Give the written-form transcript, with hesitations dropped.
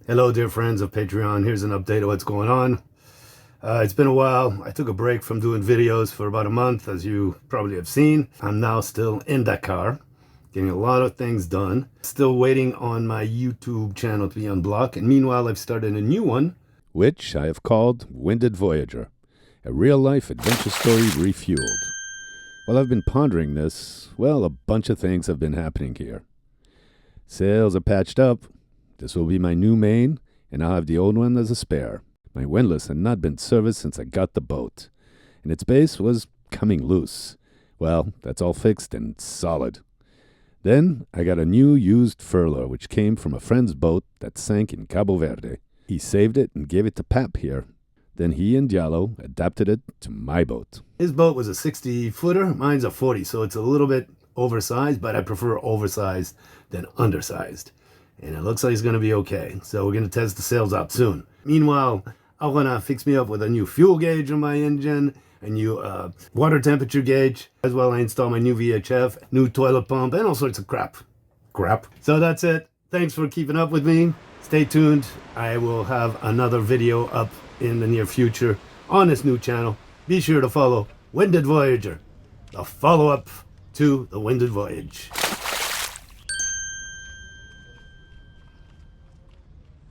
Hello, dear friends of Patreon. Here's an update of what's going on. It's been a while. I took a break from doing videos for about a month, as you probably have seen. I'm now still in Dakar, getting a lot of things done. Still waiting on my YouTube channel to be unblocked. And meanwhile, I've started a new one, which I have called Winded Voyager, a real-life adventure story refueled. While I've been pondering this, well, a bunch of things have been happening here. Sails are patched up. This will be my new main, and I'll have the old one as a spare. My windlass had not been serviced since I got the boat, and its base was coming loose. Well, that's all fixed and solid. Then I got a new used furler, which came from a friend's boat that sank in Cabo Verde. He saved it and gave it to Pap here. Then he and Jeanneau adapted it to my boat. His boat was a 60-footer. Mine's a 40, so it's a little bit oversized, but I prefer oversized than undersized. And it looks like it's going to be okay. So we're going to test the sails out soon. Meanwhile, I'm going to fix me up with a new fuel gauge on my engine, a new water temperature gauge. As well, I install my new VHF, new toilet pump, and all sorts of crap. So that's it. Thanks for keeping up with me. Stay tuned. I will have another video up in the near future on this new channel. Be sure to follow Winded Voyager, the follow-up to the Winded Voyage.